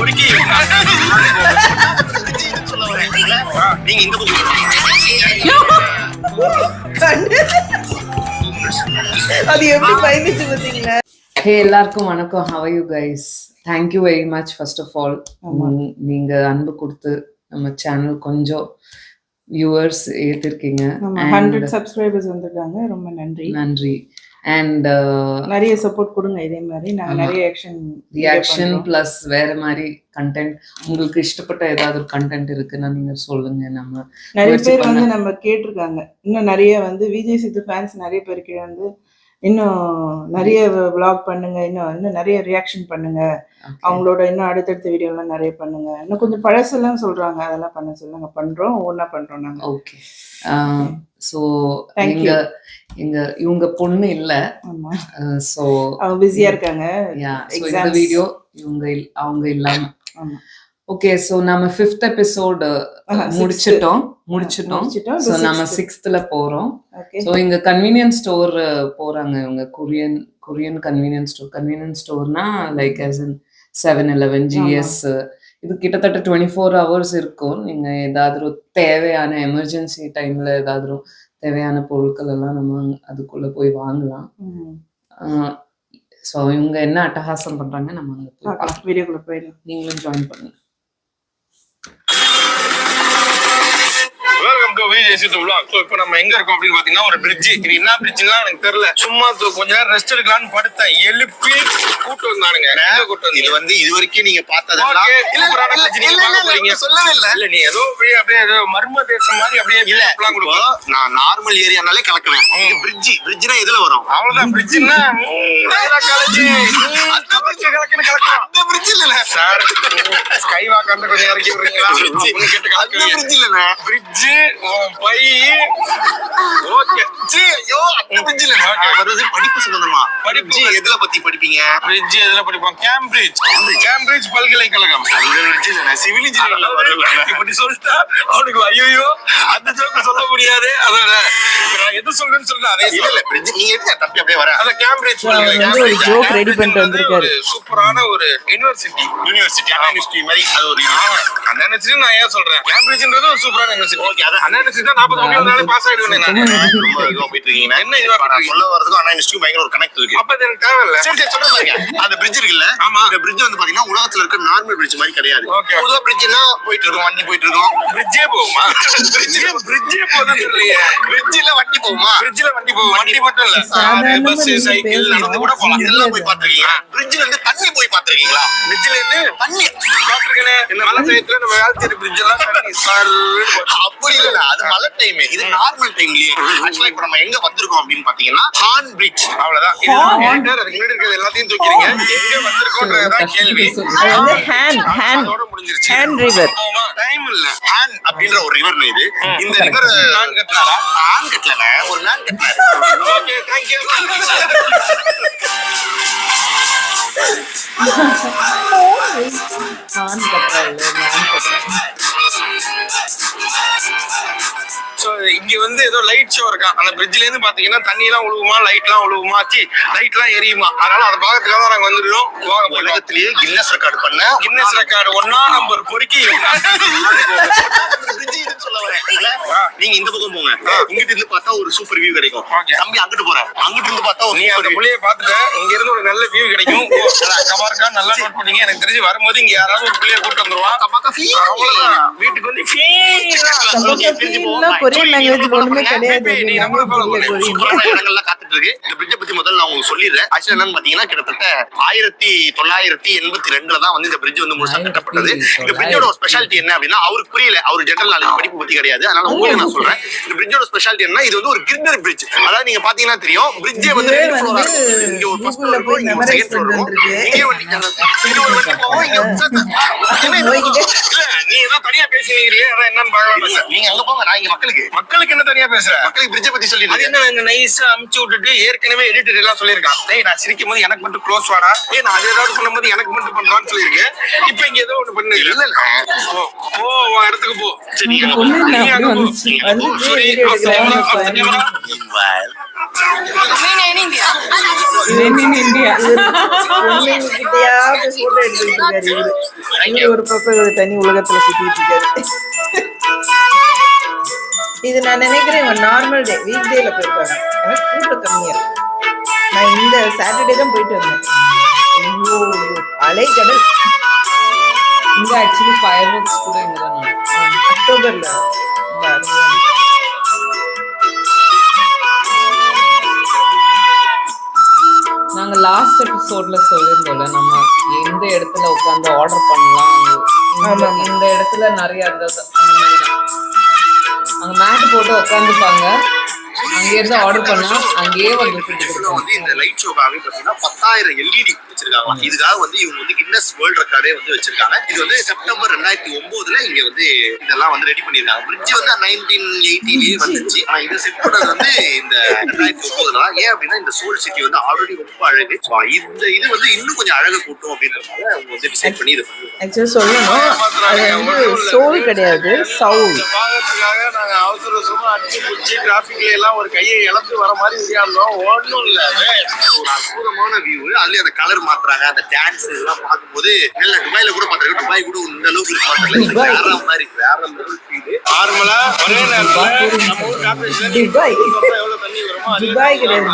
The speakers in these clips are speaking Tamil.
பொறுக்கி சொல்ல வரேன். நீங்க இந்த அது எப்படி பயந்துச்சு பாத்தீங்களா? ஹே எல்லாருக்கும் வணக்கம். how are you guys? thank you very much first of all. நீங்க அன்பு கொடுத்து நம்ம சேனல் கொஞ்சம் வியூவர்ஸ் ஏத்திருக்கீங்க. 100 சப்ஸ்கிரைபர்ஸ் வந்திருக்காங்க. ரொம்ப நன்றி. அண்ட் நிறைய சப்போர்ட் கொடுங்க. இதே மாதிரி நாங்க நிறைய ரியாக்ஷன் பிளஸ் வேற மாதிரி கண்டென்ட் உங்களுக்கு இஷ்டப்பட்ட ஏதாவது ஒரு கண்டென்ட் இருக்குன்னா நீங்க சொல்லுங்க. நம்ம நிறைய பேர் வந்து நம்ம கேட்டிருக்காங்க. இன்னும் நிறைய வந்து விஜய் சித்து ஃபேன்ஸ் நிறைய பேருக்கு வந்து இன்னும் நிறைய விளாக் பண்ணுங்க, இன்னும் நிறைய ரியாக்ஷன் பண்ணுங்க, அவங்களோட இன்னும் அடுத்தடுத்த வீடியோ எல்லாம் நிறைய பண்ணுங்க, இன்னும் கொஞ்சம் பழசெல்லாம் சொல்றாங்க, அதெல்லாம் பண்ண சொல்லுங்க. பண்றோம், ஒவ்வொன்னா பண்றோம் நாங்க. ஓகே. ஸோ இவங்க பொண்ணு இல்ல, ஸோ அவங்க பிஸியா இருக்காங்க. இந்த வீடியோ அவங்க இல்லாம. ஓகே, ஸோ நம்ம 5th எபிசோடு முடிச்சிட்டோம். ஸோ நம்ம 6th போறோம். ஸோ இங்க கன்வீனியன்ஸ் ஸ்டோர் போறாங்க இவங்க. கொரியன் கன்வீனியன்ஸ் ஸ்டோர்னா like as in 7-Eleven, GS. இது கிட்டத்தட்ட 24 hours இருக்கும். நீங்க ஏதாவது ஒரு தேவையான எமர்ஜென்சி டைம்ல ஏதாவது தேவையான பொருட்கள் எல்லாம் நம்ம அதுக்குள்ள போய் வாங்கலாம். ஸோ இவங்க என்ன அட்டகாசம் பண்றாங்க நம்ம அங்க வீடியோக்குள்ள போயிடலாம். நீங்களும் ஜாயின் பண்ணுங்க. Welcome to Vijay Sidhu vlog. So இப்போ நம்ம எங்க இருக்கோம் அப்படின்னு பாத்தீங்கன்னா ஒரு பிரிட்ஜ். இது என்ன பிரிட்ஜ்னா எனக்கு தெரியல. சும்மா கொஞ்ச நேரம் ரெஸ்ட் எடுக்கலாம்னு படுத்தேன். எழுப்பி கூட்டு வந்தானுங்க. இது வந்து இது வரைக்கும் நீங்க பார்த்ததெல்லாம் சொல்லவே இல்ல. இல்ல நீ ஏதோ அப்படியே மர்ம தேசம் மாதிரி அப்படியே இல்ல கொடுப்போம். நான் நார்மல் ஏரியானாலே கலக்குவேன். பிரிட்ஜ்னா எதுல வரும்? அவ்வளவுதான். பிரிட்ஜ்னா அந்த பிரிட்ஜ் இல்ல சார். ஸ்கை வாக் அந்த கொஞ்சம் இறக்கி விடுறீங்களா? பிரிட்ஜ் இல்ல, பிரிட்ஜ் பை. Okay G. ஐயோ அந்த பிரிட்ஜ் இல்ல. வருது படிப்பு சம்பந்தமா. படிப்பு எதுல பத்தி படிப்பீங்க? பிரிட்ஜ் எதுல படிப்போம்? கேம்பிரிட்ஜ் பல்கலைக்கழகம். அந்த பிரிட்ஜ் இல்ல, சிவில் இன்ஜினியரிங். இப்படி சொல்லிட்டா அவனுக்கு ஐயோ அந்த ஜோக்கு சொல்ல முடியாது. அதனால நான் எது சொல்றேன்னு சொல்ல அதே இல்ல. பிரிட்ஜ் நீங்க எதுக்கு தப்பி அப்படியே வர? அத கேம்பிரிட்ஜ் பல்கலைக்கழகம் ஒரு ஜோக் ரெடி பண்ணிட்டு வந்திருக்காரு. சூப்பரான ஒரு யூனிவர்சிட்டி அண்ணா யூனிவர்சிட்டி மாதிரி. அது ஒரு அண்ணா யூனிவர்சிட்டி. நான் ஏன் சொல்றேன் கேம்பிரிட்ஜ்ன்றது ஒரு சூப்பரான யூனிவர்சிட்டி. ஓகே, அது அண்ணா யூனிவர்சிட்டி தான் 40 பாஸ் ஆயிடுவேன் நான். ரொம்ப இதுவா போயிட்டு இருக்கீங்க. என்ன இதுவா சொல்ல வரதுக்கும் அண்ணா யூனிவர்சிட்டி பயங்கர ஒரு கனெக்ட் இருக்கு. அப்ப எனக்கு தேவையில்ல. சரி சொல்லுங்க. அந்த பிரிட்ஜ் இருக்குல்ல, ஆமா, இந்த பிரிட்ஜ் வந்து பாத்தீங்கன்னா உலகத்துல இருக்க நார்மல் பிரிட்ஜ் மாதிரி கிடையாது. பொதுவா பிரிட்ஜ்னா போயிட்டு இருக்கும், வண்டி போயிட்டு இருக்கும். பிரிட்ஜே போகுமா? பிரிட்ஜே போகுது இல்லையே. பிரிட்ஜ்ல வண்டி போகுமா? பிரிட்ஜ்ல வண்டி போகும். வண்டி மட்டும் இல்ல, கார், பஸ், சைக்கிள், நடந்து கூட போலாம். எல்லாம் போய் பாத்துருக்கீங்க. பிரிட்ஜ்ல இருந்து தண்ணி போய் பாத்துருக்கீங்களா? பிரிட்ஜ்ல இருந்து தண்ணி பாத்துருக்கேனே. இந்த மலை சைடுல நம்ம வேல்ச்சேரி பிரிட்ஜ் எல்லாம் தண்ணி சார் அப்படி இல்ல. அது மழை டைம், இது நார்மல் டைம்லயே. ஆக்சுவலா இப்ப நம்ம எங்க வந்திருக்கோம் அப்படின்னு பாத்தீங்கன்னா ஹான் பிரிட்ஜ். அவ்வளவுதான். இது அதுக்கு முன்னாடி இருக்கிறது எல்லாத்தையும் தூக்கிறீங்க. எங்க வந்திருக்கோம்ன்றதான் கேள்வி. அது ஹான் முடிஞ்சிருச்சு. ஹான் ரிவர். டைம் இல்ல. ஹான் அப்படின்ற ஒரு ரிவர் இது. இந்த ரிவர் ஹான் கட்டலாரா? ஹான் கட்டல, ஒரு மேன் கட்டறாரு. Okay, thank you. நான் கட்டறேன். சோ இங்க வந்து ஏதோ லைட் ஷோ இருக்கா. அந்த பிரிட்ஜ்ல இருந்து பாத்தீங்கன்னா தண்ணி எல்லாம் உழுவுமா, லைட் எல்லாம் உழுவுமா, லைட் எல்லாம் எரியுமா. அதனால அதை பாக்கிறதுக்காக தான் நாங்க வந்துருக்கோம். உலகத்திலேயே கின்னஸ் ரெக்கார்டு பண்ண கின்னஸ் ரெக்கார்டு 1ஆம் நம்பர் பொறுக்கி சொல்ல வரேன். நீங்க இந்த பக்கம் போங்க. இங்கிட்டு இருந்து பார்த்தா ஒரு சூப்பர் வியூ கிடைக்கும். தம்பி அங்கிட்டு போறேன். அங்கிட்டு இருந்து பார்த்தா நீ அந்த புள்ளைய பாத்துட்டு இங்க இருந்து ஒரு நல்ல வியூ கிடைக்கும். கபார்க்கா நல்லா நோட் பண்ணீங்க. எனக்கு தெரிஞ்சு வரும்போது இங்க யாராவது ஒரு புள்ளைய கூட்டு வந்துருவான். வீட்டுக்கு வந்து கொரியன் லாங்குவேஜ் ஒண்ணுமே கிடையாது. இடங்கள்லாம் காத்துட்டு இருக்கு. இந்த பிரிட்ஜை பத்தி முதல்ல நான் உங்களுக்கு சொல்லிடுறேன். ஆக்சுவலா என்னன்னு பாத்தீங்கன்னா கிட்டத்தட்ட 1982 தான் வந்து இந்த பிரிட்ஜ் வந்து முழுசா கட்டப்பட்டது. இந்த பிரிட்ஜோட ஸ்பெஷாலிட்டி என்ன அப்படின்னா அவருக்கு புரியல. அவர் ஜெனரல் நாலேஜ் படிப்பு பத்தி கிடையாது. அதனால உங்களுக்கு நான் சொல்றேன். இந்த பிரிட்ஜோட ஸ்பெஷாலிட்டி என்ன, இது வந்து ஒரு கிரிண்டர் பிரிட்ஜ். அதாவது நீங்க பாத்தீங்கன்னா தெரியும், பிரிட்ஜே வந்து 2 ஃப்ளோரா இருக்கும். இங்க ஒரு ஃபர்ஸ்ட் ஃப்ளோர் இருக்கும், இங்க ஒரு செகண்ட் ஃப்ளோர் இருக்கும். இங்க ஒரு வண்டி போவோம், இங்க நீ ஏதோ தனியா பேசுறீங்களே, அதான் என்னன்னு பாக்கலாம். நீங்க அங்க போங்க, நான் இங்க மக்களுக்கு என்ன தனியா பேசுறேன். மக்களுக்கு பிரிட்ஜ் பத்தி சொல்லி அது என்ன நைஸா அமுச்சு விட்டுட்டு ஏற்கனவே எடிட்டர் எல்லாம் சொல்லியிருக்கான். டேய் நான் சிரிக்கும் போது எனக்கு மட்டும் க்ளோஸ் வாடா, ஏய் நான் அது ஏதாவது பண்ணும்போது எனக்கு மட்டும் பண்றான்னு சொல்லியிருக்கேன். இப்ப இங்க ஏதோ ஒண்ணு பண்ணு. இல்ல போ இடத்துக்கு போ. சரி இந்தியா கிட்டையா போட்டோ எடுத்துக்கிட்டு இருக்காரு இவரு. இவரு ஒரு பக்கம் தனி உலகத்துல சுத்திட்டு இருக்காரு. இது நான் நினைக்கிறேன் இவன் நார்மல் டே வீக் டேல போயிருக்காங்க. கூட்டம் கம்மியா இருக்கு. நான் இந்த சாட்டர்டே தான் போயிட்டு வந்தேன். அலைக்கடல். இங்க ஆக்சுவலி ஃபயர் ஒர்க்ஸ் கூட இங்கதான் அக்டோபர்ல. நாங்க லாஸ்ட் எபிசோட்ல சொல்லியிருந்தோம்ல நம்ம எந்த இடத்துல உட்காந்து ஆர்டர் பண்ணலாம். இந்த இடத்துல நிறைய இருந்தது. அந்த மாதிரி தான் அங்க மேட் போட்டு உட்காந்துப்பாங்க. அங்கே இருந்து ஆர்டர் பண்ணா அங்கேயே வந்து இந்த லைட் ஷோக்காக பாத்தீங்கன்னா 10,000 LED வச்சிருக்காங்க. இதுக்காக வந்து இவங்க வந்து கின்னஸ் வேர்ல்ட் ரெக்கார்டே வந்து வச்சிருக்காங்க. இது வந்து செப்டம்பர் 2009ல இங்க வந்து இதெல்லாம் வந்து ரெடி பண்ணிருக்காங்க. பிரிட்ஜ் வந்து 1980லயே வந்துச்சு. ஆனா இது செட் பண்ணது வந்து இந்த 2009ல. ஏன் அப்படின்னா இந்த சோல் சிட்டி வந்து ஆல்ரெடி ரொம்ப அழகு. இந்த இது வந்து இன்னும் கொஞ்சம் அழகு கூட்டும் அப்படின்றதுனால அவங்க வந்து டிசைட் பண்ணி இது ஆக்சுவலா சொல்லணும் அது வந்து சோல் கிடையாது சவுல். பாக்கிறதுக்காக நாங்க அவசர அவசரமா அடிச்சு பிடிச்சி டிராபிக்ல எல்லாம் ஒரு கையை இழந்து வர மாதிரி விளையாடுறோம். ஒன்றும் இல்ல, ஒரு அற்புதமான வியூ. அதுலயும் அந்த கலர் மாத்துறாங்க, அந்த டான்ஸ் எல்லாம் பார்க்கும்போது நல்ல துபாயில கூட பாத்துருக்கேன். துபாய் கூட இந்த அளவுக்கு இருக்க வேற மாதிரி வேற லெவல் ஃபீல். நார்மலா ஒரே நேரத்துல நம்ம ஊர் கார்ப்பரேஷன் துபாய் எவ்வளவு தண்ணி வருமோ துபாய் கிடையாது.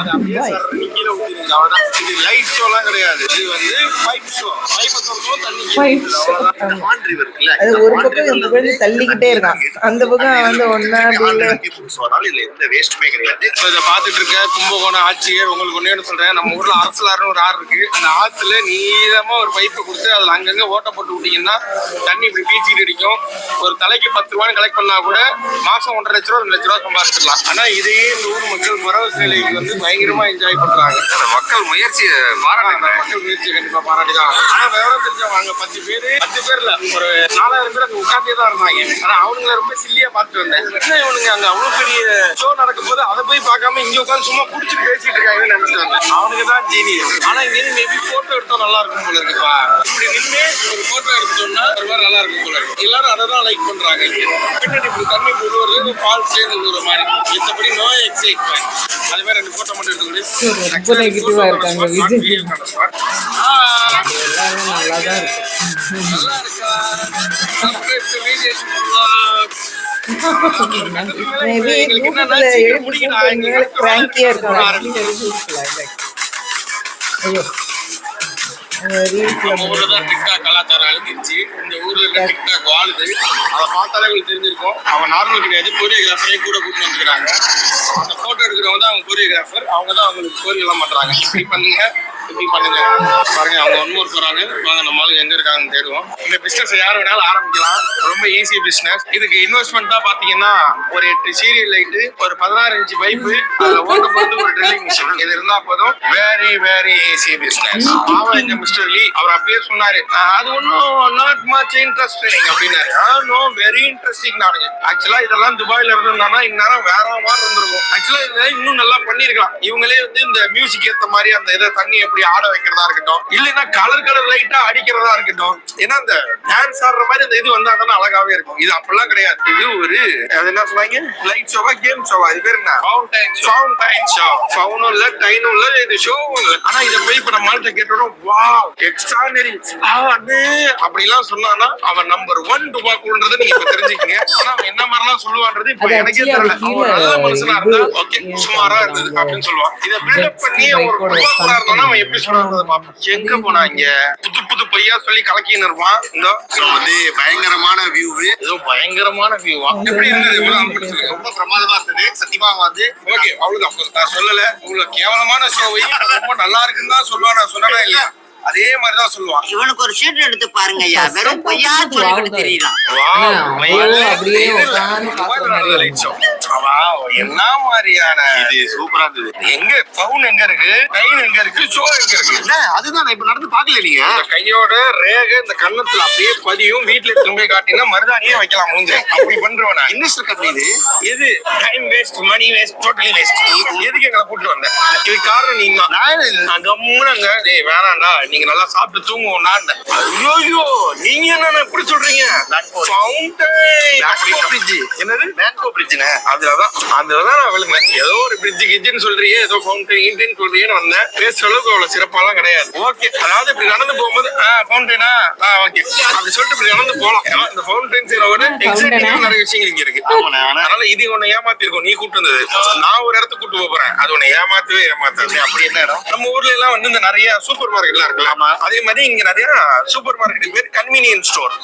கீழே ஊத்திருங்க. அவ்வளவுதான். இது லைட் ஷோ எல்லாம் கிடையாது. இது வந்து பைப் ஷோ. பைப் தோறோம் தண்ணி மான் ரிவர் இல்ல. அது ஒரு பக்கம் இந்த பக்கம் தள்ளிக்கிட்டே இருக்கான். அந்த பக்கம் வந்து ஒண்ணா இதுல எந்த வேஸ்ட்டுமே கிடையாது. இதை பாத்துட்டு இருக்க கும்பகோணம் ஆட்சியர் உங்களுக்கு ஒண்ணு சொல்றேன். நம்ம ஊர்ல அரசலாறுன்னு ஒரு ஆறு இருக்கு. அந்த ஆத்துல நீளமா ஒரு பைப்பை கொடுத்து அதுல அங்கங்க ஓட்ட போட்டு விட்டீங்கன்னா தண்ணி இப்படி பீச்சிட்டு அடிக்கும். ஒரு தலைக்கு 10 ரூபான்னு கலெக்ட் பண்ணா கூட மாசம் 1.5 லட்ச ரூபா 2 லட்ச ரூபா சம்பாதிச்சிடலாம். ஆனா இதையே இந்த ஊர் மக்கள் மரவ சேலைக்கு வந்து பயங்கரமா என்ஜாய் பண்றாங்க. மக்கள் முயற்சியை பாராட்டுறாங்க. மக்கள் முயற்சியை கண்டிப்பா பாராட்டிதான். ஆனா விவரம் தெரிஞ்சவங்க 10 பேர்ல ஒரு 4000 பேர் அங்க உட்கார்ந்தே தான் இருந்தாங்க. ஆனா அவனுங்களை ரொம்ப சில்லியா பாத்துட்டு வந்தேன். இவனுங்க அங்க அவ்வளவு பெரிய ஷோ நடக்கும் போது அதை போய் பார்க்காம இங்க உட்காந்து சும்மா புடிச்சிட்டு பேசிட்டு இருக்காங்கன்னு நினைச்சிட்டு வந்தேன். அவனுக்கு தான் ஜீனியஸ். ஆனா இங்க மேபி போட்டோ எடுத்தா நல்லா இருக்கும் போல இருக்குப்பா. இப்படி நின்று ஒரு போட்டோ எடுத்தோம்னா ஒரு மாதிரி நல்லா இருக்கும் போல இருக்கு. எல்லாரும் அதை தான் லைக் பண்றாங்க. பின்னாடி இப்படி தண்ணி போடுவது ஃபால்ஸ் சேர்ந்து விடுற மாதிரி. மத்தபடி நோ எக்ஸைட்மெண்ட். அதே மாதிரி 2 போட்டோ மட்டும் எடுத்துக்கிட்டு ரொம்ப நெகட்டிவா இருக்காங்க விஜய். எல்லாரும் நல்லா தான் இருக்கு. நல்லா இருக்கா? மேபி கூட்டத்துல எழுதி பிராங்கியா இருக்காங்க. ஐயோ கலாச்சாரம் அழிஞ்சிருச்சு. இந்த ஊர்ல இருக்க டிக்டாக் வாழுது. அதை பார்த்தாலே உங்களுக்கு தெரிஞ்சிருக்கும். அவன் நார்மல் கிடையாது, கோரியோகிராஃபரே கூட கூட்டிட்டு வந்துக்கிறாங்க. அந்த போட்டோ எடுக்கிறவங்க தான் அவங்க கோரியோகிராஃபர். அவங்க தான் அவங்களுக்கு கோரி எல்லாம் பண்றாங்க. இப்படி பண்ணுங்க இப்படி பண்ணுங்க பாருங்க. அவங்க ஒன்மோர் போறாங்க. வாங்க நம்மளும் எங்க இருக்காங்கன்னு தேடுவோம். இந்த பிசினஸ் யார் வேணாலும் ஆரம்பிக்கலாம். ரொம்ப ஈஸி பிசினஸ். இதுக்கு இன்வெஸ்ட்மெண்டா பாத்தீங்கன்னா ஒரு 8 சீரியல் லைட், ஒரு 16 இன்ச் பைப்பு, அதுல ஓட்ட போட்டு ஒரு ட்ரில்லிங் மிஷின், இது இருந்தா போதும். Very very easy business. அவன் எங்க மிஸ்டர் லீ அவர் அப்பயே சொன்னாரு, அது ஒன்னும் நாட் மச் இன்ட்ரெஸ்டிங் அப்படின்னாரு. No very interesting. நானுங்க ஆக்சுவலா இதெல்லாம் துபாயில இருந்தானா இந்நேரம் வேற மாதிரி இருந்திருக்கும். ஆக்சுவலா இதை இன்னும் நல்லா பண்ணிருக்கலாம். இவங்களே வந்து இந்த மியூசிக் ஏத்த மாதிரி அந்த இதை தண்ணி எப்படி ஆட வைக்கிறதா இருக்கட்டும், இல்லைன்னா கலர் லைட்டா அடிக்கிறதா இருக்கட்டும். ஏன்னா இந்த டான்ஸ் ஆடுற மாதிரி இந்த இது வந்தா தானே அழகாவே இருக்கும். இது அப்படிலாம் கிடையாது. இது ஒரு என்ன சொல்றாங்க, லைட் ஷோவா கேம் ஷோவா, இது பேர் என்ன, ஃபவுண்டைன் ஷோ. ஃபவுனும் இல்ல டைனும் இல்ல, இது ஷோவும் இல்ல. ஆனா இதை போய் இப்ப நம்ம ஆள்கிட்ட கேட்டோம், வாவ் எக்ஸ்ட்ரானரி அப்படிலாம் சொன்னானா அவன் நம்பர் 1 துபாக்குள்ன்றதை நீங்க இப்ப தெரிஞ்சுக்கீங்க. ஆனா அவன் என்ன மாதிரிலாம் சொல்லுவான்றது இப்ப எனக்கே தெரியல. அவன் நல்ல மனுஷனா இருந்தா ஓகே சுமாரா இருந்தது அப்படின்னு சொல்லுவான். இதை பில்டப் பண்ணி ஒரு துபாக்குள்ளா இருந்தானா அவன் எப்படி சொல்றது பாப்போம். எங்க போனாங்க புது புது பையா சொல்லி கலக்கின்னு இருப்பான். இந்த வந்து பயங்கரமான வியூ, ஏதோ பயங்கரமான வியூவா எப்படி இருந்தது? ரொம்ப பிரமாதமா இருந்தது சத்தியமா. வந்து ஓகே அவ்வளவுதான், நான் சொல்லல. உங்களுக்கு கேவலமான ஷோவை ரொம்ப நல்லா இருக்குன்னு தான் சொல்லுவான். நான் சொன்னா இல்லையா அதே மாதிரிதான் சொல்லுவான். இவனுக்கு ஒரு ஷீட் எடுத்து பாருங்க ஐயா, வெறும் பொய்யா சொல்லிட்டு தெரியலாம். என்ன மாதிரியான இது சூப்பரா இருந்தது. எங்க பவுன் எங்க இருக்கு, டைன் எங்க இருக்கு, ஷோ எங்க இருக்கு? அதுதான் இப்ப நடந்து பாக்கல. நீங்க கையோட ரேக இந்த கண்ணத்துல அப்படியே பதியும். வீட்டுல திரும்ப காட்டினா மருதாணியே வைக்கலாம் மூஞ்ச. அப்படி பண்றவனா இன்வெஸ்டர் கம்பெனி இது time waste, money waste, totally waste. எதுக்கு எங்களை கூட்டு வந்தேன்? இது காரணம் நீங்க தான். கம்முனங்க வேணாண்டா, நீங்க நல்லா சாப்பிட்டு தூங்குவோம். ஐயோ நீங்க என்ன எப்படி சொல்றீங்க? என்னது மேங்கோ பிரிட்ஜ், அதுலதான் அவ்வளவுதான். அதுதான் நான் விழுந்தேன். ஏதோ ஒரு பிரிட்ஜ் கிட்ஜுன்னு சொல்றியே, ஏதோ ஃபவுண்டைன் சொல்றியேன்னு வந்தேன். பேசுற அளவுக்கு அவ்வளவு சிறப்பாலாம் கிடையாது. ஓகே, அதாவது இப்படி நடந்து போகும்போது ஃபவுண்டைனா ஓகே அப்படி சொல்லிட்டு இப்படி நடந்து போலாம். ஏன்னா இந்த ஃபவுண்டைன் விட எக்ஸைட்டிங்கான நிறைய விஷயங்கள் இங்க இருக்கு. அதனால இது உன்னை ஏமாத்திருக்கும். நீ கூட்டு வந்தது, நான் ஒரு இடத்துக்கு கூட்டு போறேன், அது உன்னை ஏமாத்தவே ஏமாத்தாது. அப்படி என்ன இடம்? நம்ம ஊர்ல எல்லாம் வந்து இந்த நிறைய சூப்பர் மார்க்கெட் எல்லாம் இருக்குல்ல, அதே மாதிரி இங்க நிறைய சூப்பர் மார்க்கெட் பேர் கன்வீனியன்ஸ் ஸ்டோர்.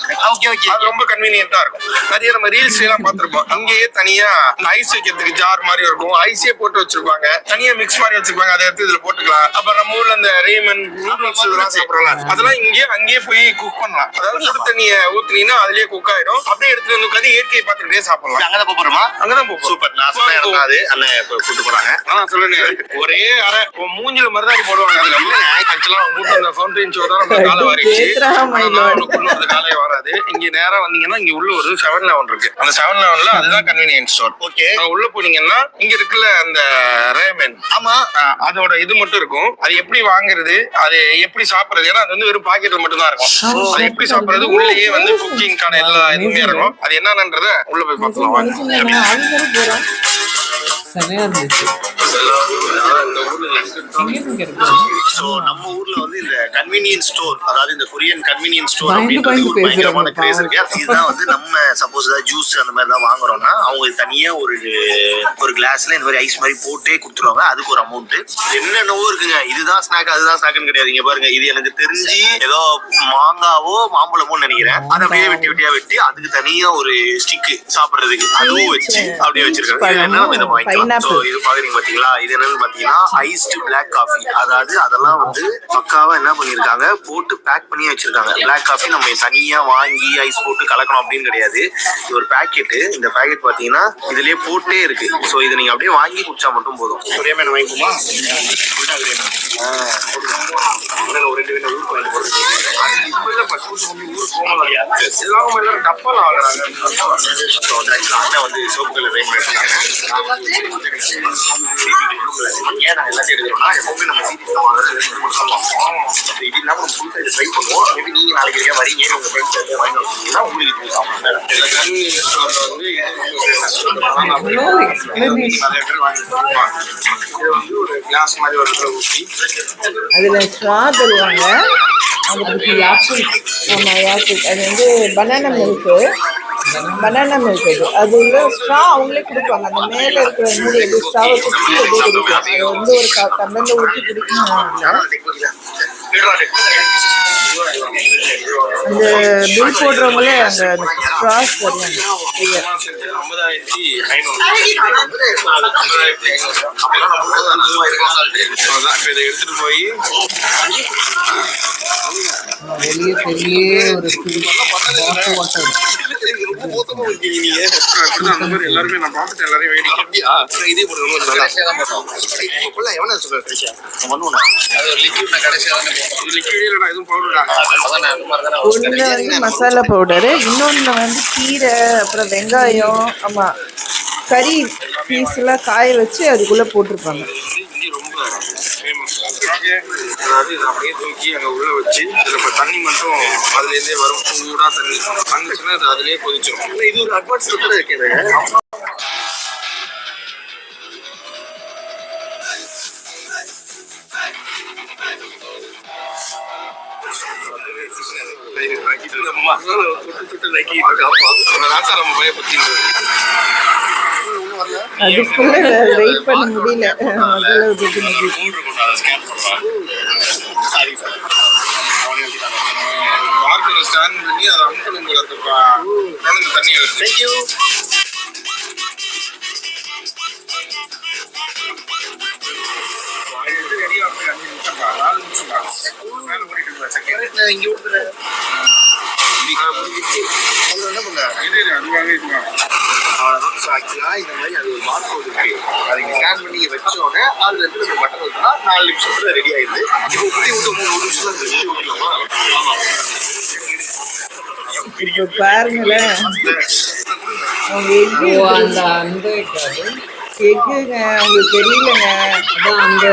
அது ரொம்ப கன்வீனியன்டா இருக்கும். நிறைய நம்ம ரீல்ஸ் எல்லாம் பார்த்திருப்போம். அங்கேயே தனியா ஐஸ் வைக்கிறதுக்கு ஜார் மாதிரி இருக்கும், ஐஸே போட்டு வச்சிருப்பாங்க, தனியா மிக்ஸ் மாதிரி வச்சிருப்பாங்க, அதை எடுத்து இதுல போட்டுக்கலாம். அப்புறம் நம்ம ஊர்ல இந்த ரேமன் நூடுல்ஸ் எல்லாம் சாப்பிடலாம், அதெல்லாம் அங்கேயே போய் குக் பண்ணலாம். அதாவது சுடு தண்ணிய ஊத்துனீங்கன்னா அதுலயே குக் ஆயிடும். அப்படியே எடுத்து வந்து உட்காந்து இயற்கையை பார்த்துக்கிட்டே சாப்பிடலாம். அங்கதான் போறோமா? அங்கதான் போறோம். சூப்பர். நான் சொன்ன இடம் அது அண்ணன் கூட்டு போறாங்க. சொல்லுங்க, ஒரே அரை மூஞ்சில மருதாணி போடுவாங்க. அது நம்ம ஆக்சுவலா கூட்டு அந்த ஃபவுண்டைன் ஷோ தான் நம்ம காலை வாரிச்சு காலையே வராது. இங்க நேரா வந்தீங்கன்னா இங்க உள்ள ஒரு 7-Eleven இருக்கு. அந்த 7-Elevenல அதுதான் கன்வீனியன்ஸ் ஸ்டோர். ஓகே, உள்ள போனீங்கன்னா இங்க இருக்குல்ல அந்த ரேமன், ஆமா அதோட இது மட்டும் இருக்கும். அது எப்படி வாங்குறது, அது எப்படி சாப்பிடுறது, ஏன்னா அது வந்து வெறும் பாக்கெட்ல மட்டும் தான் இருக்கும். அது எப்படி சாப்பிடுறது, உள்ளேயே வந்து குக்கிங்கான எல்லா இதுவுமே இருக்கும். அது என்னன்றத உள்ள போய் பார்க்கலாம். செமையா இருந்துச்சு. நம்ம ஊர்ல வந்து இந்த கன்வீனியன்ஸ் ஸ்டோர், அதாவது இந்த கொரியன் கன்வீனியன்ஸ் ஸ்டோர் அப்படின்றது பயங்கரமான கிரேஸ் இருக்கு. இதுதான் வந்து நம்ம சப்போஸ் ஏதாவது ஜூஸ் அந்த மாதிரி தான் வாங்குறோம்னா அவங்க தனியா ஒரு கிளாஸ்ல இந்த மாதிரி ஐஸ் மாதிரி போட்டே கொடுத்துருவாங்க. அதுக்கு ஒரு அமௌண்ட். என்னென்னவோ இருக்குங்க. இதுதான் ஸ்நாக் அதுதான் ஸ்நாக்னு கிடையாது. இங்க பாருங்க, இது எனக்கு தெரிஞ்சு ஏதோ மாங்காவோ மாம்பழமோ நினைக்கிறேன். அதை அப்படியே வெட்டியா வெட்டி அதுக்கு தனியா ஒரு ஸ்டிக் சாப்பிடுறதுக்கு அதுவும் வச்சு அப்படியே வச்சிருக்காங்க. நம்ம இதை வாங்கிக்கலாம். இது பாக்குறீங்க பாத்தீங்களா, இது என்னன்னு பாத்தீங்கன்னா ஐஸ்டு பிளாக் காஃபி. அதாவது அதெல்லாம் வந்து பக்காவா என்ன பண்ணிருக்காங்க, போட்டு பேக் பண்ணி வச்சிருக்காங்க. பிளாக் காஃபி நம்ம தனியா வாங்கி ஐஸ் போட்டு கலக்கணும் அப்படின்னு கிடையாது. இது ஒரு பேக்கெட். இந்த பேக்கெட் பாத்தீங்கன்னா இதுலயே போட்டே இருக்கு. சோ இதை நீங்க அப்படியே வாங்கி குடிச்சா மட்டும் போதும். ஒரே மாதிரி வாங்கிக்குமா? ஒரு 2 வேணும் ஊருக்கு வாங்கி போடுறது. அண்ணன் வந்து சோப்பு கலர் ரெடி பண்ணிருக்காங்க. ஏன் நான் எல்லாத்தையும் எடுக்கிறோம்னா எப்பவுமே நம்ம இது இல்லாம நம்ம புதுசா இதை ட்ரை பண்ணுவோம். மேபி நீங்க நாளைக்கு வரீங்க, உங்க ஃப்ரெண்ட்ஸ் வாங்கி வந்தீங்கன்னா உங்களுக்கு யூஸ் ஆகும். இது வந்து ஒரு கிளாஸ் மாதிரி ஒரு ஊற்றி அதுல ஸ்ட்ரா தருவாங்க. அதுக்கு ஆப்பிள். ஆமா, ஆப்பிள். அது வந்து பனானா மில்க் அது உள்ள ஸ்ட்ரா அவங்களே கொடுப்பாங்க. அந்த மேல இருக்கிற மூடி ஸ்ட்ராவை குடிச்சு அப்படியே குடிக்கும். அது வந்து ஒரு டம்ளர்ல ஊற்றி குடிக்கணும். அந்த பில் போடுறவங்களே அந்த ஸ்ட்ராஸ் தருவாங்க. எடுத்துட்டு போய் வெளியே பெரிய ஒரு எல்லாருமே நான் பார்த்துட்டேன். எல்லாரையும் இதே ஒண்ணு வந்து மசாலா பவுடரு, இன்னொன்னு வந்து கீரை, அப்புறம் வெங்காயம், ஆமா கறி பீஸ் எல்லாம் காய வச்சு அதுக்குள்ள போட்டிருப்பாங்க. அதாவது இதை அப்படியே தூக்கி அங்கே உள்ள வச்சு இதில் இப்போ தண்ணி மட்டும் அதுலேருந்தே வரும். சூடாக தண்ணி வந்துச்சுன்னா அது அதுலேயே கொதிச்சிடும். இது ஒரு அட்வான்ஸ் கூட இருக்குது. அதுக்குள்ள வெயிட் பண்ண முடியல. ஸ்டாண்ட் பண்ணி அதை அமுக்கணும் போல இருக்குப்பா. தண்ணி தேங்க்யூ. ஆக்சுவலா இந்த மாதிரி அது ஒரு மார்க் கோட் இருக்கு. அதை ஸ்கேன் பண்ணி வச்சோடனே அதுல இருந்து நம்ம பட்டன் வச்சோம்னா 4 நிமிஷத்துல ரெடி ஆயிடுது. இப்போ ஊட்டி விட்டு 3 நிமிஷத்துல ரெடி ஊட்டிக்கலாமா? இப்போ பாருங்களேன், எக்குங்க உங்களுக்கு தெரியலங்க. அந்த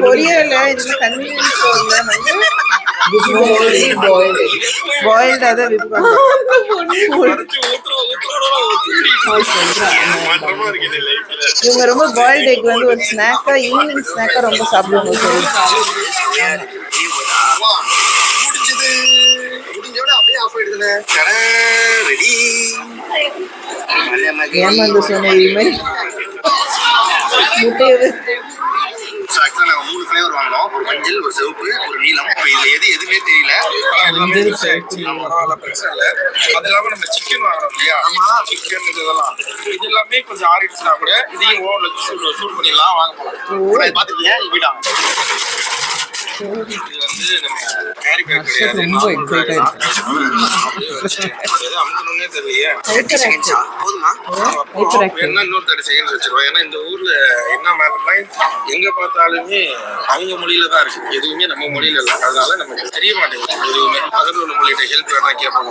கொரியால இந்த கன்வீனியன்ஸ் ஸ்டோர்ல வந்து பாயில்ட் அதை விப் இவங்க ரொம்ப பாயில்ட் எக் வந்து ஒரு ஸ்நாக்கா ஈவினிங் ஸ்நாக்கா ரொம்ப சாப்பிடுவாங்க. முடிஞ்சோட அப்படியே ஆஃப் ஆயிடுதுல. ரெடி ஏமாந்து சொன்ன இது மாதிரி முட்டையை ஆக்சுவலா நாங்க 3 ஃபிளேவர் வாங்கினோம். ஒரு மஞ்சள், ஒரு சிவப்பு, ஒரு நீலம். இப்ப இதுல எதுவுமே தெரியல. எல்லாமே மிக்ஸ் ஆயிடுச்சு. பரவாயில்ல, பிரச்சனை இல்லை. அது இல்லாம நம்ம சிக்கன் வாங்குறோம் இல்லையா, சிக்கன் இதெல்லாம் இது எல்லாமே கொஞ்சம் ஆறிடுச்சுன்னா கூட இதையும் ஓவன்ல சூடு பண்ணிடலாம். வாங்க போகலாம். பாத்துக்கீங்க வீடா. இது வந்து நம்ம கேரி பேக் கிடையாது. ரொம்ப எக்ஸைட் ஆயிடுச்சு. அமுக்கணும்னே தெரியலையே. போதுமா? என்ன இன்னொரு 30 செகண்ட்ஸ் வச்சிருவோம். ஏன்னா இந்த ஊர்ல என்ன மேட்டர்னா எங்க பார்த்தாலுமே அவங்க மொழியில தான் இருக்கு, எதுவுமே நம்ம மொழியில இல்லை. அதனால நமக்கு தெரிய மாட்டேங்குது எதுவுமே. அதில் உள்ள மொழியிட்ட ஹெல்ப் வேணா கேட்பாங்க.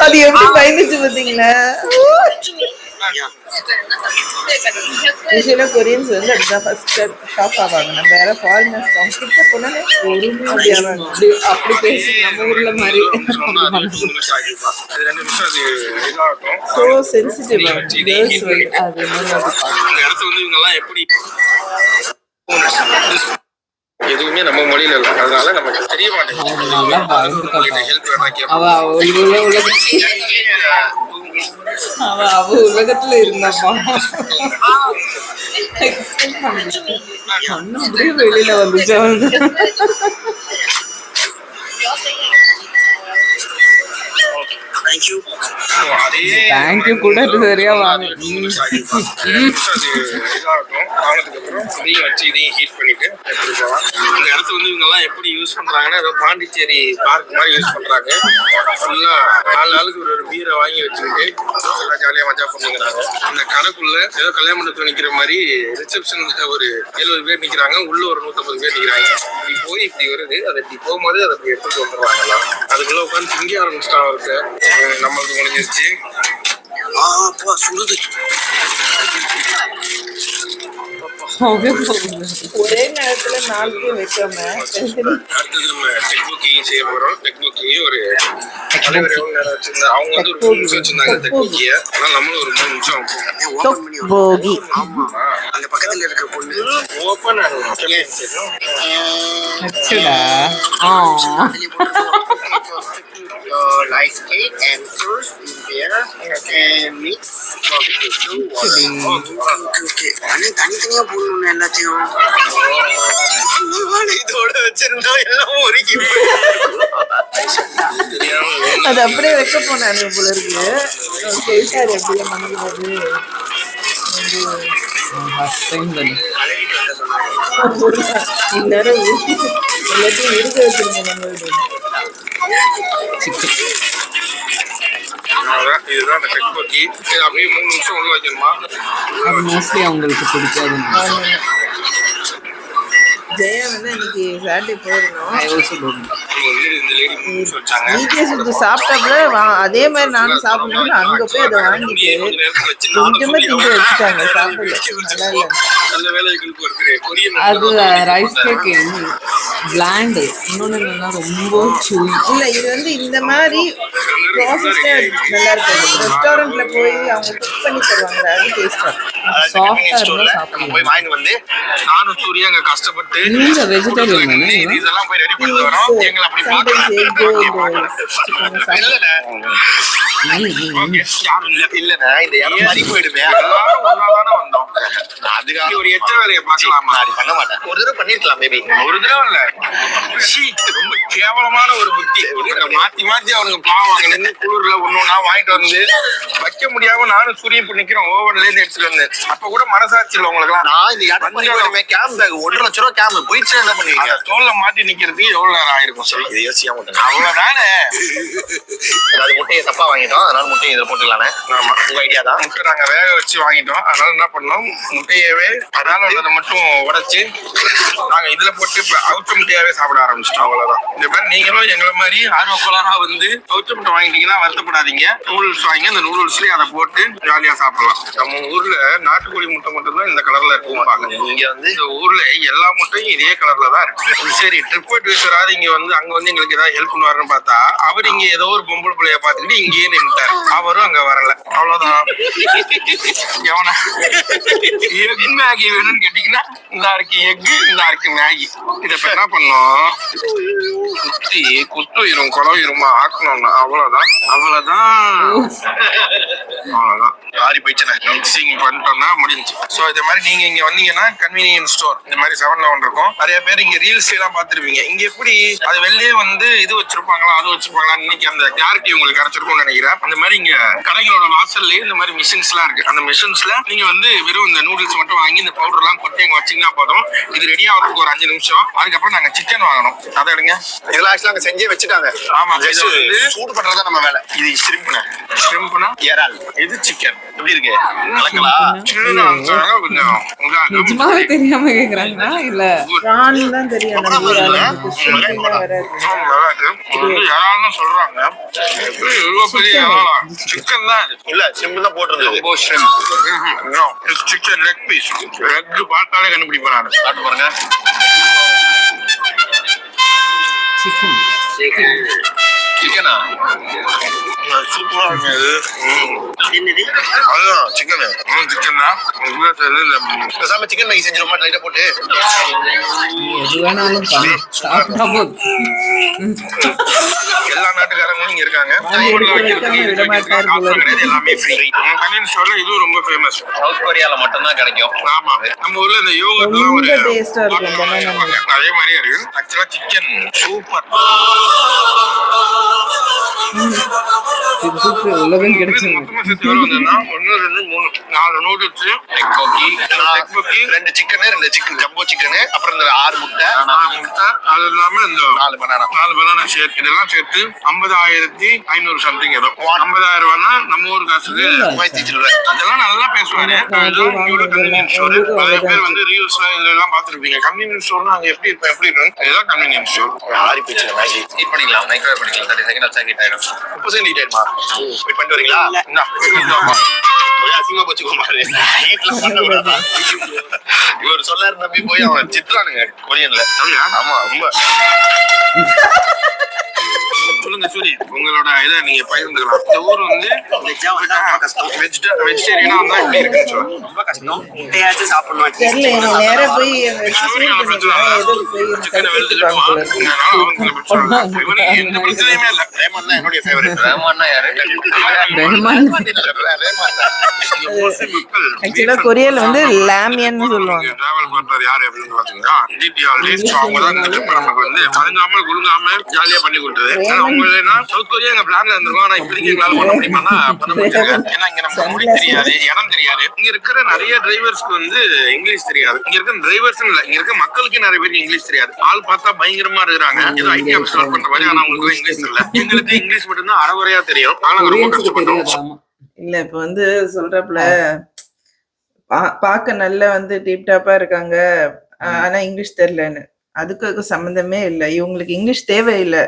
அது எப்படி பயந்துச்சு பாத்தீங்களா? யூஸ்வலா கொரியன்ஸ் வந்து அதுதான் ஃபர்ஸ்ட் ஷாக் ஆவாங்க. நம்ம யாராவது ஃபாரினர்ஸ் அவங்க கிட்ட போனாலே அப்படி பேசி நம்ம ஊர்ல மாதிரி ஸோ சென்சிட்டிவ் அது இடத்துல வந்து இவங்க எல்லாம் எப்படி எதுவுமே நம்ம மொழியில இல்லை. அதனால நமக்கு தெரிய மாட்டேங்குது. ஹெல்ப் வேணா கேட்பாங்க. அவ உலகத்துல இருந்தாப்பா. அப்படியே வெளியில வந்துச்சு. தேங்க்யூ கூட சரியா வாங்க. இந்த இடத்த வந்து இவங்க எல்லாம் எப்படி யூஸ் பண்றாங்கன்னா ஏதோ பாண்டிச்சேரி பார்க் மாதிரி யூஸ் பண்றாங்க. ஃபுல்லா 4 ஆளுக்கு ஒரு பீரை வாங்கி வச்சுக்கிட்டு எல்லாம் ஜாலியா மஜா பண்ணுங்கிறாங்க. அந்த கடைக்குள்ள ஏதோ கல்யாண மண்டபத்துல நிக்கிற மாதிரி ரிசப்ஷன்ல ஒரு 70 பேர் நிக்கிறாங்க, உள்ள ஒரு 150 பேர் நிக்கிறாங்க. இப்படி போய் இப்படி வருது, அதை இப்படி போகும்போது அதை அப்படி எடுத்துட்டு வந்துடுறாங்க. அதுக்குள்ள உட்காந்து திங்க ஆரம்பிச்சிட்டான் இருக்கு. நம்மளுக்கு முடிஞ்சிருச்சு. சுடுது. ஒரே நேரத்துல 4 பேர் வைக்காம அடுத்தது நம்ம டெக் புக்கிங் செய்ய போறோம். டெக் புக்கிங் ஒரு தலைவர் எவ்வளவு நேரம் வச்சிருந்தா அவங்க வந்து ஒரு 3 நிமிஷம் வச்சிருந்தாங்க டெக் புக்கிய. ஆனா நம்மளும் ஒரு 3 நிமிஷம் போகி. அந்த பக்கத்துல இருக்க பொண்ணு open like cake and fruits in there and mix தனித்தனியா போடணும் எல்லாத்தையும். இதோட வச்சிருந்தோம் எல்லாம் ஒருக்கி அது அப்படியே வைக்க போனாரு போல இருக்கு. கேட்டாரு அப்படியே மனது இந்நேரம் எல்லாத்தையும் இருக்க வச்சிருந்தோம் நம்ம. இதுதான் அந்த டெக் புக்கி. இது அப்படியே 3 நிமிஷம் உள்ள வைக்கணுமா? அது மோஸ்ட்லி அவங்களுக்கு பிடிக்காது. ஜெயா வந்து இன்னைக்கு சாட்டர்டே போயிருந்தோம். சாப்பிட்டாப்புல அதே மாதிரி நானும் சாப்பிடணும்னு அங்க போய் அதை வாங்கிட்டு கொஞ்சமா திங்க வச்சுட்டாங்க. சாப்பிடல, நல்லா இல்ல. அது ரைஸ் கேக் பிளாண்ட். இன்னொன்னு என்னன்னா ரொம்ப சூய். இல்ல இது வந்து இந்த மாதிரி ப்ராசஸ்டா நல்லா இருக்கும். ரெஸ்டாரண்ட்ல போய் அவங்க குக் பண்ணி தருவாங்க, அது டேஸ்டா சாஃப்டா இருந்தா சாப்பிடலாம். போய் வாங்கி வந்து நானும் சூர்யா அங்க கஷ்டப்பட்டு நீங்க வெஜிடேரியன் தானே? இதெல்லாம் போய் ரெடி பண்ணி வரோம். எங்களை அப்படி பாக்கலாம். இல்லண்ணா இந்த இடம் மாறி போயிடுமே. ஒன்னாதானே வந்தோம். அதுக்காக ஒரு எச்ச வேலையை பார்க்கலாமா? அது பண்ண மாட்டேன். ஒரு தடவை பண்ணிருக்கலாம் மேபி. ஒரு தடவை இல்ல, ரொம்ப கேவலமான ஒரு புத்தி. மாத்தி மாத்தி அவனுக்கு பாவாங்க நின்று குளிர்ல ஒன்னொன்னா வாங்கிட்டு வந்து வைக்க முடியாம நானும் சூரியன் இப்ப நிக்கிறோம். ஓவன்ல இருந்து எடுத்துட்டு வந்தேன். அப்ப கூட மனசாட்சி இல்ல உங்களுக்கு எல்லாம். நான் இந்த இடம் கேம்ப் பேக் 1.5 லட்சம் ரூபாய் கேம்ப் போயிடுச்சு. என்ன பண்ணுவீங்க? தோல்ல மாட்டி நிக்கிறதுக்கு எவ்வளவு நேரம் ஆயிருக்கும் சொல்லு. இது யோசிக்காம அவ்வளவுதானே. அதாவது முட்டையை தப்பா வாங்கிட்டோம், அதனால முட்டையை இதில் போட்டுக்கலானே. ஆமா, உங்க ஐடியா தான். முட்டை நாங்க வேக வச்சு வாங்கிட்டோம். அதனால என்ன பண்ணோம், முட்டையவே அதனால அதை மட்டும் உடைச்சு நாங்க இதுல போட்டு அவுட் முட்டையாவே சாப்பிட ஆரம்பிச்சிட்டோம். அவ்வளவுதான். இந்த மாதிரி நீங்களும் எங்களை மாதிரி ஆர்வக்கோளாரா வந்து அவுச்ச முட்டை வாங்கிட்டீங்கன்னா வருத்தப்படாதீங்க. நூடுல்ஸ் வாங்கி அந்த நூடுல்ஸ்லயே அதை போட்டு ஜாலியா சாப்பிடலாம். நம்ம ஊர்ல நாட்டுக்கோழி முட்டை மட்டும் தான் இந்த கலர்ல இருக்கும்பாங்க. இங்க வந்து இந்த ஊர்ல எல்லா முட்டையும் இதே கலர்ல தான் இருக்கு. சரி, ட்ரிப் அட்வைசராவது இங்க வந்து அங்க வந்து எங்களுக்கு ஏதாவது ஹெல்ப் பண்ணுவாருன்னு பார்த்தா அவர் இங்க ஏதோ ஒரு பொம்பளை பிள்ளைய பாத்துக்கிட்டு இங்கேயே நின்றுட்டாரு. அவரும் அங்க வரல. அவ்வளவுதான். எவனா எக் மேகி வேணும்னு கேட்டீங்கன்னா இந்த இருக்கு எக், இந்த இருக்கு மேகி. இத என்ன பண்ணோம், குத்தி குத்துயிரும் குழவிருமா ஆக்கணும்னா அவ்வளவுதான். ஆறி போயிடுச்சு. மிக்சிங் பண்ணிட்டோம்னா முடிஞ்சு. சோ இந்த மாதிரி நீங்க இங்க வந்தீங்கன்னா கன்வீனியன்ஸ் ஸ்டோர் இந்த மாதிரி 7-Eleven இருக்கும். நிறைய பேர் இங்க ரீல்ஸ் எல்லாம் பாத்துருப்பீங்க. இங்க எப்படி அது வெளியே வந்து இது வச்சிருப்பாங்களா அது வச்சிருப்பாங்களா, இன்னைக்கு அந்த கிளாரிட்டி உங்களுக்கு கிடைச்சிருக்கும்னு நினைக்கிறேன். அந்த மாதிரி இங்க கடைகளோட வாசல்லே இந்த மாதிரி மிஷின்ஸ் எல்லாம் இருக்கு. அந்த மிஷின்ஸ்ல நீங்க வந்து வெறும் இந்த நூடுல்ஸ் மட்டும் வாங்கி இந்த பவுடர் எல்லாம் கொட்டி அங்க வச்சீங்கன்னா போதும். இது ரெடி ஆகிறதுக்கு ஒரு 5 நிமிஷம். அதுக்கப்புறம் நாங்க சிக்கன் வாங்கணும். அதை எடுங்க. இதெல்லாம் ஆக்சுவலா அங்க செஞ்சே வச்சுட்டாங்க. ஆமா, சூடு பண்றதா நம்ம வேலை. இது ஷ்ரிம்ப்னா இறால், இது சிக்கன். எப்படி இருக்கு? நிஜமாவே தெரியாம கேக்குறாங்களா இல்ல பிரான் தான் தெரியும். சொல்றாங்க சிக்கன் தான் இல்ல, சிம்பிள் தான் போட்டிருந்தது. Chicken leg piece. லெக் பார்த்தாலே கண்டுபிடிப்பேன் நான். சாப்பிட்டு பாருங்க. சிக்கனா சூப்பரா இருக்கு. அதுதான் சிக்கன். சிக்கன் தான் சிக்கன் மேகி செஞ்சிருமா லைட்டா போட்டு எது வேணாலும் எல்லா நாட்டுக்காரங்களும் இங்க இருக்காங்க. எல்லாமே ஃப்ரீ. இது ரொம்ப ஃபேமஸ். சவுத் கொரியால மட்டும் தான் கிடைக்கும். ஆமா, நம்ம ஊர்ல இந்த யோகர்ட் எல்லாம் ஒரு அதே மாதிரியே இருக்கு. ஆக்சுவலா சிக்கன் சூப்பர். உலகம் கிடைச்சு மொத்தமா சேர்த்து எவ்வளவு வந்ததுன்னா 1, 2, 3, 4 நூடுல்ஸ், எக் பக்கி, 2 சிக்கன், 2 சிக்கன் ஜம்போ சிக்கன், அப்புறம் இந்த 6 முட்டை, அது இல்லாம இந்த 4 பனானா ஷேக். இதெல்லாம் சேர்த்து 50,500 சம்திங். ஏதோ 50,000 ரூபாய்னா நம்ம ஊர் காசுக்கு 3,000. அதெல்லாம் நல்லா பேசுவாரு. Convenience store. நிறைய பேர் வந்து ரீல்ஸ் இதெல்லாம் பாத்துருப்பீங்க. கன்வீனியன்ஸ் ஸ்டோர்னா அங்க எப்படி இருக்கும் இதுதான் கன்வீனியன்ஸ் ஸ்டோர். ஆரி பிச்சு மேகி ஹீட் பண்ணிக்கலாம், மைக்ரோவேவ் பண்ணிக்கலாம். 30 செகண்ட் வச்சா ஹீட் ஆயிடும். 30 ஹீட் ஆயிடுமா? வெயிட் பண்ணிட்டு வரீங்களா? அசிங்கமா போச்சுக்கோ பாரு. ஹீட்ல பண்ண இவர் சொல்லாரு நம்பி போய் அவன் சித்ரானுங்க கொரியன்ல. ஆமா, ரொம்ப. சொல்லுங்க சூரி, உங்களோட இதை நீங்க பகிர்ந்துக்கலாம். இந்த ஊர் வந்து வெஜிடேரியனா வந்தா எப்படி இருக்குன்னு சொல்லுங்க. ரொம்ப கஷ்டம். முட்டையாச்சும் சாப்பிடணும். நேரா போய் சிக்கனை வெளுத்துக்கிட்டு வா. எந்த பிரச்சனையுமே இல்ல. ரேமான் தான் என்னுடைய ஃபேவரட். ரேமான்னா யாரு? ஆக்சுவலா கொரியன்ல வந்து லாமியன்னு சொல்லுவாங்க. டிராவல் பண்றது யாரு அப்படின்னு பாத்தீங்கன்னா அவங்க தான் இந்த ட்ரிப் நமக்கு வந்து மறங்காம குழுங்காம ஜாலியா பண்ணி கொடுத்தது. சவுத் கொரியா எங்க பிளான்ல இருந்திருக்கோம். ஆனா இப்போதைக்கு எங்களால பண்ண முடியுமானா பண்ண முடியாது. ஏன்னா இங்க நமக்கு மொழி தெரியாது, இடம் தெரியாது. இங்க இருக்கிற நிறைய டிரைவர்ஸ்க்கு வந்து இங்கிலீஷ் தெரியாது. இங்க இருக்க டிரைவர்ஸ் இல்ல, இங்க இருக்க மக்களுக்கு நிறைய பேருக்கு இங்கிலீஷ் தெரியாது. ஆள் பார்த்தா பயங்கரமா இருக்கிறாங்க, ஏதோ ஐடி ஆஃபீஸ் ஒர்க் பண்ற மாதிரி. ஆனா அவங்களுக்கு இங்கிலீஷ் இல்ல. எங்களுக்கு இங்கிலீஷ் மட்டும்தான் அறகுறையா தெரியும். ஆனா ரொம்ப கஷ்டப்பட்டோம். இல்ல இப்ப வந்து சொல்றப்பல பாக்க நல்லா வந்து டீப் டாப்பா இருக்காங்க, ஆனா இங்கிலீஷ் தெரியலன்னு. அதுக்கு சம்பந்தமே இல்லை. இவங்களுக்கு இங்கிலீஷ் தேவையில்லை.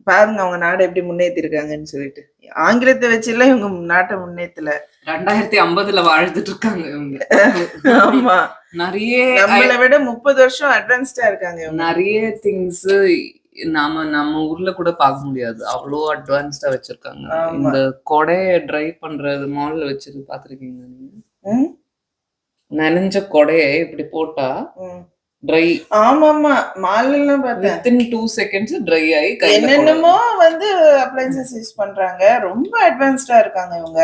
பாருங்க அவங்க நாடு எப்படி முன்னேற்றி இருக்காங்கன்னு சொல்லிட்டு. ஆங்கிலத்தை வச்சுல இவங்க நாட்டை முன்னேற்றல. 2050 வாழ்ந்துட்டு இருக்காங்க இவங்க. ஆமா, நிறைய நம்மளை விட 30 வருஷம் அட்வான்ஸ்டா இருக்காங்க. நிறைய திங்ஸ் நம்ம ஊர்ல கூட பார்க்க முடியாது, அவ்வளோ அட்வான்ஸ்டா வச்சிருக்காங்க. இந்த கொடைய டிரைவ் பண்றது மால்ல வச்சிருக்கு பாத்திருக்கீங்க நீங்க? நனைஞ்ச கொடைய இப்படி போட்டா ட்ரை. ஆமாமா, மால்லாம் பார்த்தேன். வித்தின் 2 செகண்ட்ஸ் ட்ரை ஆகி என்னென்னமோ வந்து அப்ளையன்சஸ் யூஸ் பண்றாங்க. ரொம்ப அட்வான்ஸ்டா இருக்காங்க இவங்க.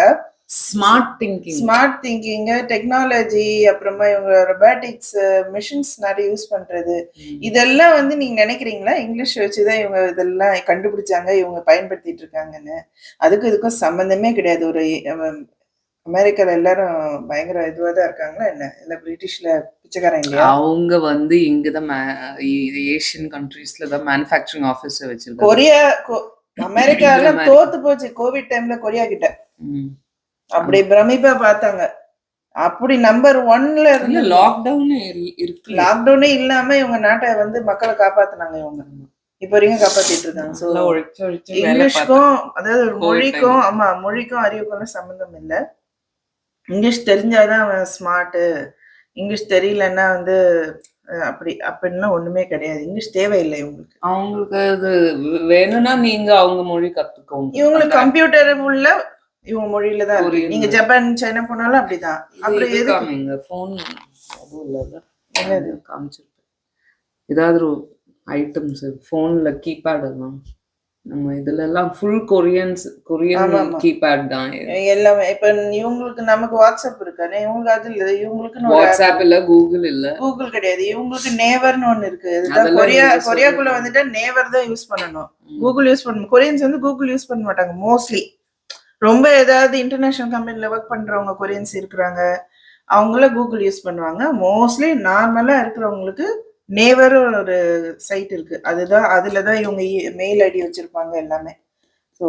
ஸ்மார்ட் திங்கிங், டெக்னாலஜி, அப்புறமா இவங்க ரொபாட்டிக்ஸ் மிஷின்ஸ் நிறைய யூஸ் பண்றது. இதெல்லாம் வந்து நீங்க நினைக்கிறீங்களா இங்கிலீஷ் வச்சுதான் இவங்க இதெல்லாம் கண்டுபிடிச்சாங்க, இவங்க பயன்படுத்திட்டு இருக்காங்கன்னு? அதுக்கும் இதுக்கும் சம்பந்தமே கிடையாது. ஒரு அமெரிக்கால எல்லாரும் பயங்கர இதுவாதான் இருக்காங்களா என்ன? இல்ல பிரிட்டிஷ்ல பிச்சைக்காரன் இல்லையா? அவங்க வந்து இங்கதான் ஏசியன் கண்ட்ரீஸ்ல தான் மேனுஃபேக்சரிங் ஆபீஸ் வச்சிருக்காங்க. கொரியா அமெரிக்கால தோத்து போச்சு கோவிட் டைம்ல கொரியா கிட்ட. அப்படி பிரமிப்பா பார்த்தாங்க. அப்படி நம்பர் 1ல இருந்து லாக்டவுன் இருக்கு. லாக்டவுனே இல்லாம இவங்க நாட்டை வந்து மக்களை காப்பாத்துனாங்க இவங்க. இப்ப வரைக்கும் காப்பாத்திட்டு இருக்காங்க. நல்லா உழைச்சு இங்கிலீஷ்க்கும் அதாவது ஒரு மொழிக்கும் மொழிக்கும் அறிவுக்கும் சம்பந்தம் இல்லை. இங்கிலீஷ் தெரிஞ்சாதான் அவன் ஸ்மார்ட், இங்கிலீஷ் தெரியலன்னா வந்து அப்படின்லாம் ஒண்ணுமே கிடையாது. இங்கிலீஷ் தேவையில்லை இவங்களுக்கு. அவங்களுக்கு அது வேணும்னா நீங்க அவங்க மொழி கத்துக்கோங்க. இவங்களுக்கு கம்ப்யூட்டர் உள்ள இவங்க மொழியில தான் இருக்கு. நீங்க ஜப்பான் சைனா போனாலும் அப்படிதான். அப்புறம் எதுக்கு போன் அதுவும் இல்ல என்னது காமிச்சிருப்பேன் ஏதாவது ஐட்டம்ஸ் போன்ல கீபேட் எல்லாம் நம்ம இதுல எல்லாம் ஃபுல் கொரியன் கீபேட் தான் எல்லாமே. இப்ப இவங்களுக்கு நமக்கு வாட்ஸ்அப் இருக்கானே, இவங்களுக்கு அது இல்ல. இவங்களுக்கு வாட்ஸ்அப் இல்ல, கூகுள் இல்ல, கூகுள் கிடையாது. இவங்களுக்கு நேவர்னு ஒண்ணு இருக்கு. கொரியாக்குள்ள வந்துட்டு நேவர் தான் யூஸ் பண்ணணும், கூகுள் யூஸ் பண்ணணும். கொரியன்ஸ் வந்து கூகுள் யூஸ் பண்ண மாட்டாங்க மோஸ்ட்லி. ரொம்ப ஏதாவது இன்டர்நேஷனல் கம்பெனில ஒர்க் பண்றவங்க கொரியன்ஸ் இருக்கிறாங்க, அவங்கள கூகுள் யூஸ் பண்ணுவாங்க. மோஸ்ட்லி நார்மலா இருக்கிறவங்களுக்கு நேவர் ஒரு சைட் இருக்கு, அதுதான் அதுலதான் இவங்க மெயில் ஐடி வச்சிருப்பாங்க எல்லாமே. ஸோ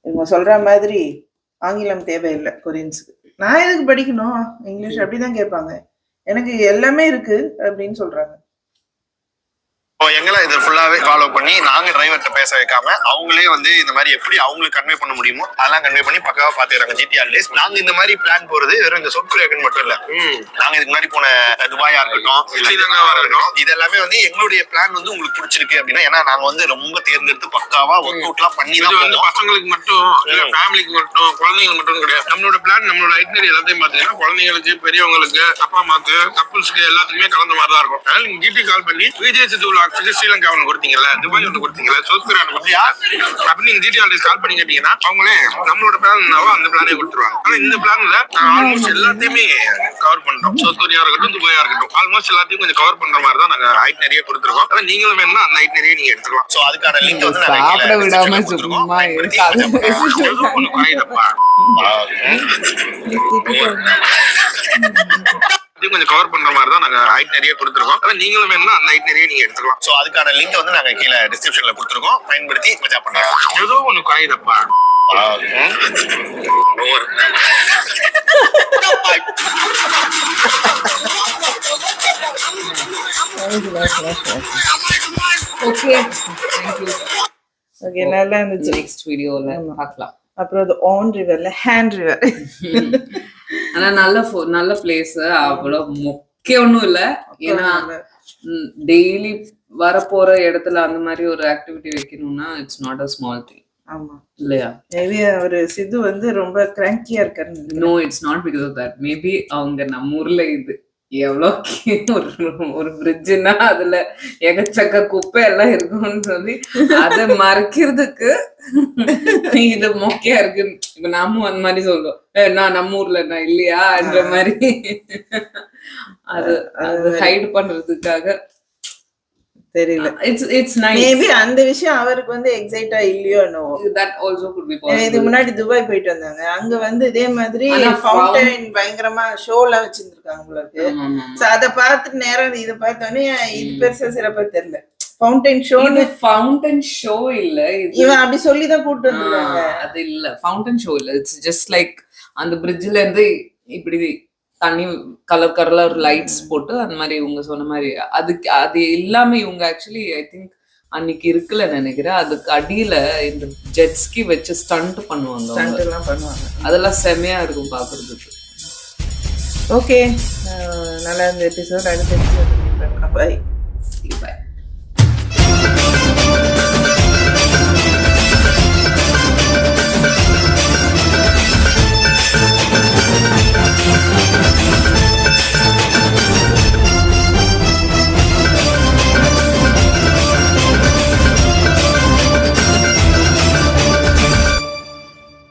இவங்க சொல்ற மாதிரி ஆங்கிலம் தேவையில்லை கொரியன்ஸுக்கு. நான் எதுக்கு படிக்கணும் இங்கிலீஷ் அப்படிதான் கேட்பாங்க. எனக்கு எல்லாமே இருக்கு அப்படின்னு சொல்றாங்க. எங்களை இதை ஃபுல்லாவே ஃபாலோ பண்ணி நாங்க டிரைவர்கிட்ட பேச வைக்காம அவங்களே வந்து இந்த மாதிரி எப்படி அவங்களுக்கு கன்வே பண்ண முடியுமோ அதெல்லாம் கன்வே பண்ணி பக்காவா பாத்துக்கிறாங்க ஜிடிஆர் டேஸ். நாங்க இந்த மாதிரி பிளான் போறது வெறும் இந்த சவுத் கொரியாக்கு மட்டும் இல்ல, நாங்க இதுக்கு முன்னாடி போன துபாயா இருக்கட்டும், ஸ்ரீலங்காவா இருக்கட்டும், இது எல்லாமே வந்து எங்களுடைய பிளான் வந்து உங்களுக்கு பிடிச்சிருக்கு அப்படின்னா, ஏன்னா நாங்க வந்து ரொம்ப தேர்ந்தெடுத்து பக்காவா ஒர்க் அவுட் எல்லாம் பண்ணி தான் வந்து பசங்களுக்கு மட்டும் இல்ல ஃபேமிலிக்கு மட்டும் குழந்தைங்களுக்கு மட்டும் கிடையாது. நம்மளோட பிளான் நம்மளோட ஐட்னரி எல்லாத்தையும் பாத்தீங்கன்னா குழந்தைங்களுக்கு, பெரியவங்களுக்கு, அப்பா அம்மாக்கு, கப்புள்ஸ்க்கு எல்லாத்துக்குமே கலந்த மாதிரி தான் இருக்கும். அதனால நீங்க ஜிடி கால் பண்ணி விஜய் சித்து ஸ்ரீலங்கா ஒன்று கொடுத்தீங்கல்ல, துபாய் ஒன்று கொடுத்தீங்கல்ல, சவுத் கொரியா கொடுத்தியா அப்படின்னு நீங்க ஜிடிஆர் கால் பண்ணி கேட்டீங்கன்னா அவங்களே நம்மளோட பிளான் என்னவோ அந்த பிளானே கொடுத்துருவாங்க. ஆனா இந்த பிளான்ல ஆல்மோஸ்ட் எல்லாத்தையுமே கவர் பண்றோம். சவுத் கொரியா இருக்கட்டும், துபாயா இருக்கட்டும், ஆல்மோஸ்ட் எல்லாத்தையும் கொஞ்சம் கவர் பண்ற மாதிரி தான் நாங்க ஐட் நிறைய கொடுத்துருக்கோம். ஆனா நீங்களும் வேணும்னா அந்த ஐட் நிறைய நீங்க எடுத்துக்கலாம். சோ அதுக்கான லிங்க் வந்து சாப்பிட விடாம சும்மா ஒண்ணு காயிடப்பா கொஞ்சம் கவர் பண்ற மாதிரி தான் நாங்க ஐட் நிறைய கொடுத்துருக்கோம். ஆனா நீங்களும் வேணும்னா அந்த ஐட் நிறைய நீங்க எடுத்துக்கலாம். சோ அதுக்கான லிங்க் வந்து நாங்க கீழே டிஸ்கிரிப்ஷன்ல கொடுத்துருக்கோம், பயன்படுத்தி மஜா பண்ணுங்க. ஏதோ ஒண்ணு காயுதப்பா. ஓகே, நல்லா இருந்துச்சு. நெக்ஸ்ட் வீடியோல பார்க்கலாம். அப்புறம் அது ஆன் ரிவர்ல ஹேண்ட் ரிவர். ஆனா நல்ல பிளேஸ், அவ்வளவு மொக்க ஒண்ணும் இல்ல. ஏன்னா டெய்லி வரப்போற இடத்துல அந்த மாதிரி ஒரு ஆக்டிவிட்டி வைக்கணும்னா it's not a small thing. ஆமா இல்லையா? மேபி ஒரு சித்து வந்து ரொம்ப கிராங்கியா இருக்காரு. No, it's not because of that. Maybe அவங்க நம்ம ஊர்ல இது எவ்வளவு ஒரு பிரிட்ஜுன்னா அதுல எகச்சக்க குப்பை எல்லாம் இருக்கும்னு சொல்லி அதை மறைக்கிறதுக்கு இது மொக்கையா இருக்கு. இப்ப நாமும் அந்த மாதிரி சொல்றோம், நான் நம்ம ஊர்ல நான் இல்லையான்ற மாதிரி அது ஹைட் பண்றதுக்காக தெரியல. It's nice. மேபி அந்த விஷயம் அவருக்கு வந்து எக்ஸைட்டா இல்லையோ என்னவோ. that also could be possible. இதுக்கு முன்னாடி துபாய் போயிட்டு வந்தாங்க, அங்க வந்து இதே மாதிரி ஃபவுண்டைன் பயங்கரமா ஷோலாம் வச்சிருந்திருக்காங்க உங்களுக்கு. சோ அத பார்த்துட்டு நேரம் இத பார்த்தோன்னே இது பெருசா சிறப்பா தெரியல. ஃபவுண்டைன் ஷோ, ஃபவுண்டைன் ஷோ இல்ல, இவன் அப்படி சொல்லிதான் கூப்பிட்டு வந்தாங்க. அது இல்ல, ஃபவுண்டைன் ஷோ இல்ல. இட்ஸ் ஜஸ்ட் லைக் அந்த பிரிட்ஜ்ல இருந்து இப்படி தண்ணி கலர் லைட்ஸ் போட்டு அந்த மாதிரி இவங்க சொன்ன மாதிரி அது இல்லாம இவங்க ஆக்சுவலி ஐ திங்க் அன்னைக்கு இருக்குல்ல நினைக்கிறேன், அதுக்கு அடியில இந்த ஜெட்ஸ்கி வச்சு ஸ்டண்ட் பண்ணுவாங்க. அதெல்லாம் செமையா இருக்கும் பாக்குறதுக்கு. ஓகே, நல்லா இருந்த எபிசோட். அடுத்த எபிசோட் பாய்.